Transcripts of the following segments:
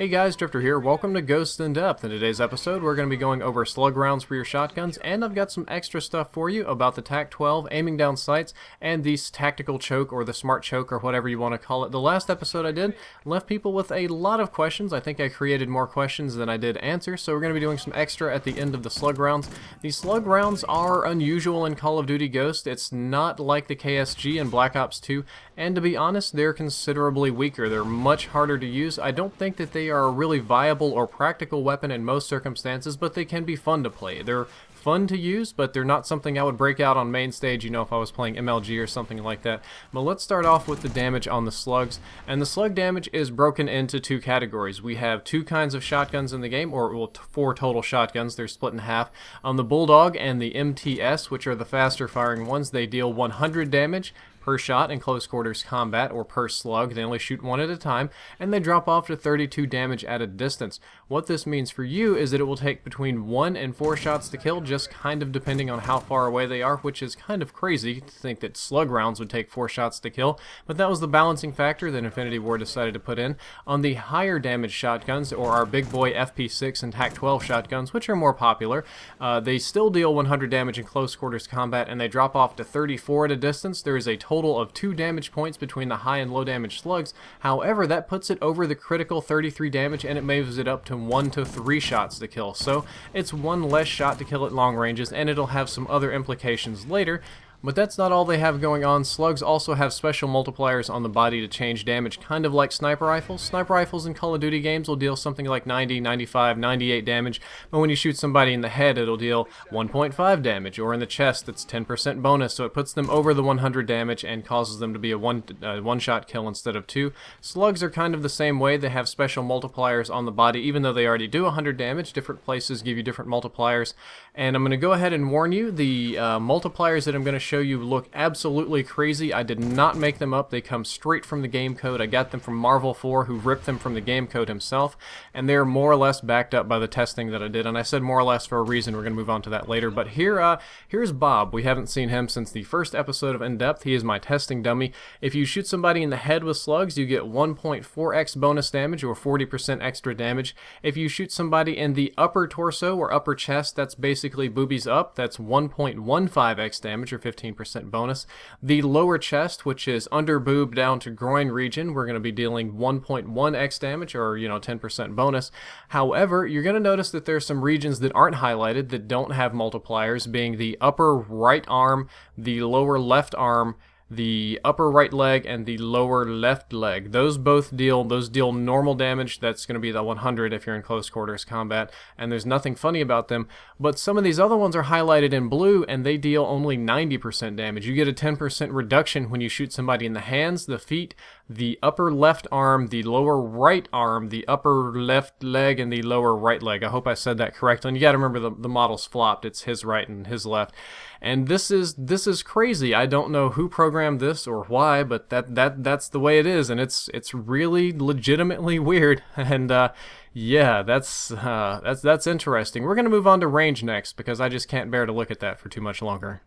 Hey guys, Drifter here. Welcome to Ghost in Depth. In today's episode, we're going to be going over slug rounds for your shotguns, and I've got some extra stuff for you about the TAC-12, aiming down sights, and the tactical choke, or the smart choke, or whatever you want to call it. The last episode I did left people with a lot of questions. I think I created more questions than I did answers, so we're going to be doing some extra at the end of the slug rounds. These slug rounds are unusual in Call of Duty Ghost. It's not like the KSG in Black Ops 2, and to be honest, they're considerably weaker. They're much harder to use. I don't think that they are a really viable or practical weapon in most circumstances, but they can be fun to play. They're fun to use, but they're not something I would break out on main stage, you know, if I was playing MLG or something like that. But let's start off with the damage on the slugs, and the slug damage is broken into two categories. We have two kinds of shotguns in the game, or well, four total shotguns. They're split in half. On the Bulldog and the MTS, which are the faster firing ones, they deal 100 damage per shot in close quarters combat, or per slug. They only shoot one at a time, and they drop off to 32 damage at a distance. What this means for you is that it will take between 1 and 4 shots to kill, just kind of depending on how far away they are, which is kind of crazy to think that slug rounds would take 4 shots to kill, but that was the balancing factor that Infinity Ward decided to put in. On the higher damage shotguns, or our big boy FP6 and TAC-12 shotguns, which are more popular, they still deal 100 damage in close quarters combat, and they drop off to 34 at a distance. There is a total of 2 damage points between the high and low damage slugs. However, that puts it over the critical 33 damage, and it moves it up to 1 to 3 shots to kill. So it's 1 less shot to kill at long ranges, and it'll have some other implications later. But that's not all they have going on. Slugs also have special multipliers on the body to change damage, kind of like sniper rifles. Sniper rifles in Call of Duty games will deal something like 90, 95, 98 damage, but when you shoot somebody in the head, it'll deal 1.5 damage, or in the chest, it's 10% bonus, so it puts them over the 100 damage and causes them to be a one-shot kill instead of 2. Slugs are kind of the same way. They have special multipliers on the body, even though they already do 100 damage. Different places give you different multipliers, and I'm going to go ahead and warn you, the multipliers that I'm going to show you look absolutely crazy. I did not make them up. They come straight from the game code. I got them from Marvel 4, who ripped them from the game code himself, and they're more or less backed up by the testing that I did, and I said more or less for a reason. We're going to move on to that later, but here's Bob. We haven't seen him since the first episode of In Depth. He is my testing dummy. If you shoot somebody in the head with slugs, you get 1.4x bonus damage, or 40% extra damage. If you shoot somebody in the upper torso or upper chest, that's basically boobies up, that's 1.15x damage, or 15% bonus. The lower chest, which is under boob down to groin region, we're going to be dealing 1.1x damage, or 10% bonus. However, you're going to notice that there's some regions that aren't highlighted that don't have multipliers, being the upper right arm, the lower left arm, the upper right leg, and the lower left leg. Those deal normal damage. That's going to be the 100 if you're in close quarters combat, and there's nothing funny about them. But some of these other ones are highlighted in blue, and they deal only 90% damage. You get a 10% reduction when you shoot somebody in the hands, the feet, the upper left arm, the lower right arm, the upper left leg, and the lower right leg. I hope I said that correctly. And you got to remember the model's flopped. It's his right and his left. And this is crazy. I don't know who programmed this or why, but that's the way it is, and it's really legitimately weird. And yeah, that's interesting. We're gonna move on to range next, because I just can't bear to look at that for too much longer.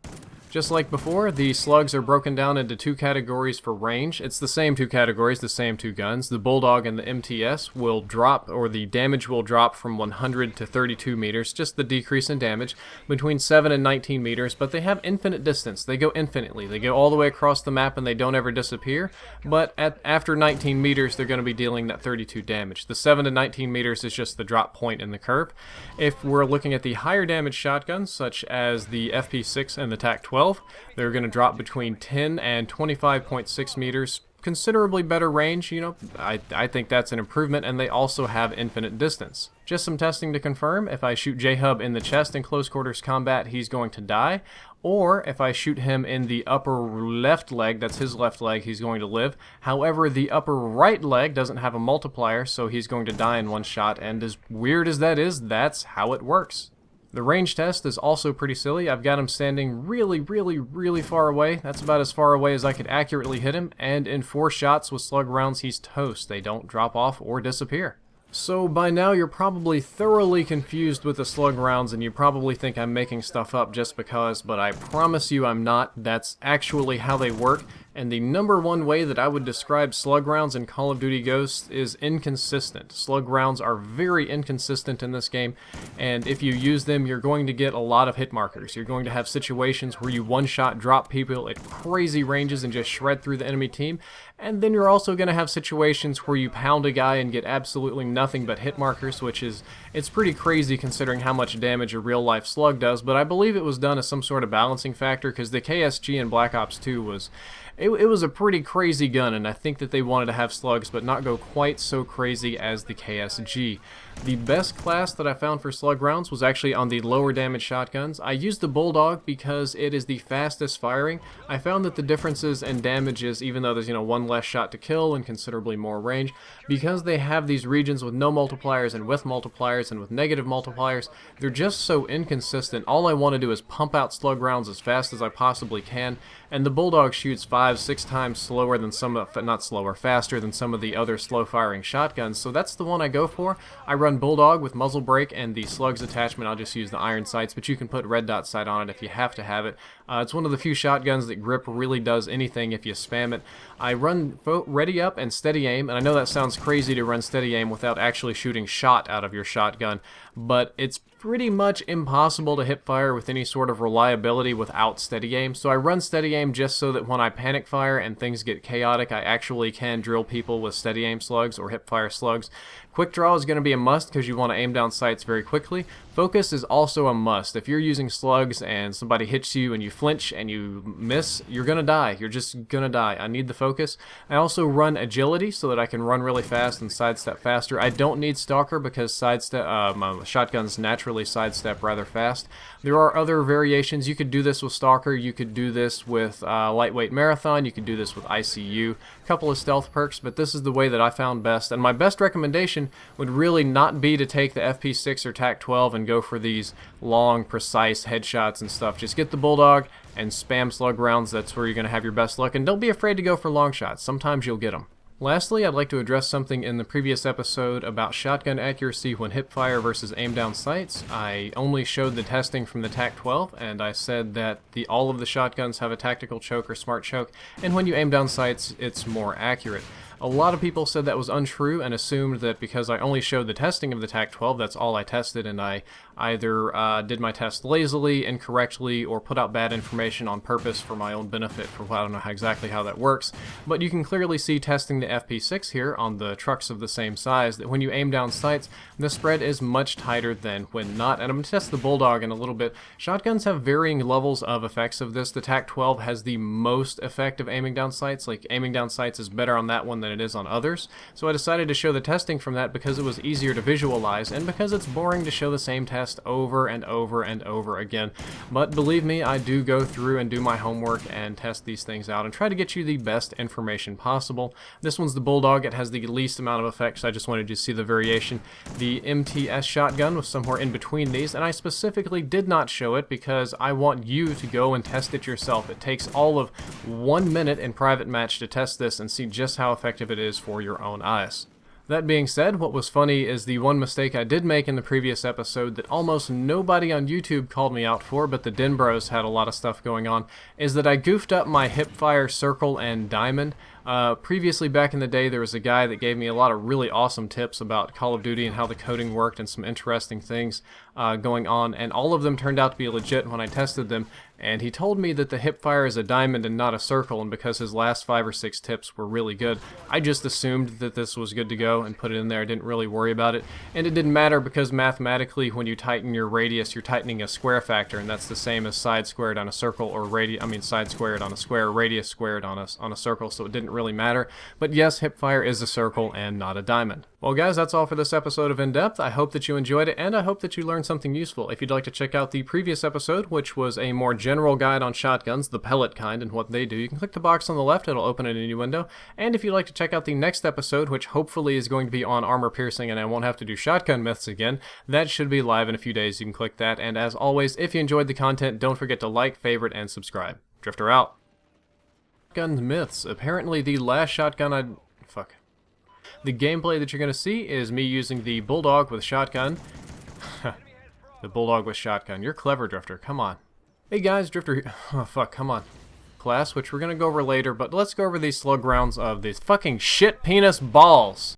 Just like before, the slugs are broken down into 2 categories for range. It's the same 2 categories, the same 2 guns. The Bulldog and the MTS will drop, or the damage will drop from 100 to 32 meters, just the decrease in damage, between 7 and 19 meters, but they have infinite distance. They go infinitely. They go all the way across the map, and they don't ever disappear, but after 19 meters, they're going to be dealing that 32 damage. The 7 to 19 meters is just the drop point in the curve. If we're looking at the higher damage shotguns, such as the FP6 and the TAC-12, they're going to drop between 10 and 25.6 meters. Considerably better range, I think that's an improvement, and they also have infinite distance. Just some testing to confirm. If I shoot J-Hub in the chest in close quarters combat, he's going to die. Or if I shoot him in the upper left leg, that's his left leg, he's going to live. However, the upper right leg doesn't have a multiplier, so he's going to die in 1 shot, and as weird as that is, that's how it works. The range test is also pretty silly. I've got him standing really, really, really far away. That's about as far away as I could accurately hit him, and in 4 shots with slug rounds, he's toast. They don't drop off or disappear. So by now you're probably thoroughly confused with the slug rounds, and you probably think I'm making stuff up just because, but I promise you I'm not. That's actually how they work. And the number one way that I would describe slug rounds in Call of Duty Ghosts is inconsistent. Slug rounds are very inconsistent in this game, and if you use them, you're going to get a lot of hit markers. You're going to have situations where you one-shot drop people at crazy ranges and just shred through the enemy team, and then you're also going to have situations where you pound a guy and get absolutely nothing but hit markers, which is, it's pretty crazy considering how much damage a real-life slug does, but I believe it was done as some sort of balancing factor, because the KSG in Black Ops 2 was... It was a pretty crazy gun, and I think that they wanted to have slugs but not go quite so crazy as the KSG. The best class that I found for slug rounds was actually on the lower damage shotguns. I used the Bulldog because it is the fastest firing. I found that the differences in damages, even though there's, one less shot to kill and considerably more range, because they have these regions with no multipliers and with multipliers and with negative multipliers, they're just so inconsistent. All I want to do is pump out slug rounds as fast as I possibly can, and the Bulldog shoots 5-6 times slower than faster than some of the other slow firing shotguns, so that's the one I go for. I run Bulldog with muzzle brake and the slugs attachment. I'll just use the iron sights, but you can put red dot sight on it if you have to have it. It's one of the few shotguns that grip really does anything if you spam it. I run ready up and steady aim, and I know that sounds crazy to run steady aim without actually shooting shot out of your shotgun, but it's pretty much impossible to hip fire with any sort of reliability without steady aim. So I run steady aim just so that when I panic fire and things get chaotic, I actually can drill people with steady aim slugs or hip fire slugs. Quick draw is going to be a must because you want to aim down sights very quickly. Focus is also a must. If you're using slugs and somebody hits you and you flinch and you miss, you're going to die. You're just going to die. I need the focus. I also run agility so that I can run really fast and sidestep faster. I don't need stalker because shotguns naturally sidestep rather fast. There are other variations. You could do this with stalker. You could do this with lightweight marathon. You could do this with ICU. A couple of stealth perks, but this is the way that I found best. And my best recommendation would really not be to take the FP6 or TAC-12 and go for these long, precise headshots and stuff. Just get the Bulldog and spam slug rounds. That's where you're going to have your best luck. And don't be afraid to go for long shots. Sometimes you'll get them. Lastly, I'd like to address something in the previous episode about shotgun accuracy when hip fire versus aim down sights. I only showed the testing from the TAC-12, and I said that all of the shotguns have a tactical choke or smart choke, and when you aim down sights, it's more accurate. A lot of people said that was untrue and assumed that because I only showed the testing of the TAC-12, that's all I tested, and I either did my test lazily, incorrectly, or put out bad information on purpose for my own benefit. I don't know exactly how that works, but you can clearly see testing the FP6 here on the trucks of the same size that when you aim down sights, the spread is much tighter than when not. And I'm going to test the Bulldog in a little bit. Shotguns have varying levels of effects of this. The TAC-12 has the most effective aiming down sights. Like, aiming down sights is better on that one than it is on others. So I decided to show the testing from that because it was easier to visualize and because it's boring to show the same test over and over and over again. But believe me, I do go through and do my homework and test these things out and try to get you the best information possible. This one's the Bulldog. It has the least amount of effects. I just wanted you to see the variation. The MTS shotgun was somewhere in between these, and I specifically did not show it because I want you to go and test it yourself. It takes all of 1 minute in private match to test this and see just how effective it is for your own eyes. That being said, what was funny is the one mistake I did make in the previous episode that almost nobody on YouTube called me out for, but the Den Bros had a lot of stuff going on, is that I goofed up my hipfire circle and diamond. Previously, back in the day, there was a guy that gave me a lot of really awesome tips about Call of Duty and how the coding worked and some interesting things going on, and all of them turned out to be legit when I tested them, and he told me that the hipfire is a diamond and not a circle, and because his last 5 or 6 tips were really good, I just assumed that this was good to go and put it in there. I didn't really worry about it, and it didn't matter because mathematically when you tighten your radius, you're tightening a square factor, and that's the same as side squared on a circle or side squared on a square, radius squared on a circle, so it didn't really matter. But yes, hipfire is a circle and not a diamond. Well guys, that's all for this episode of In Depth. I hope that you enjoyed it, and I hope that you learned something useful. If you'd like to check out the previous episode, which was a more general guide on shotguns, the pellet kind, and what they do, you can click the box on the left, it'll open in a new window. And if you'd like to check out the next episode, which hopefully is going to be on armor piercing and I won't have to do shotgun myths again, that should be live in a few days. You can click that, and as always, if you enjoyed the content, don't forget to like, favorite, and subscribe. Drifter out. Shotgun myths. Apparently the last shotgun The gameplay that you're going to see is me using the Bulldog with shotgun. The Bulldog with shotgun. You're clever, Drifter. Come on. Hey guys, Drifter. Oh fuck, come on. class, which we're going to go over later, but let's go over these slug rounds of these fucking shit penis balls.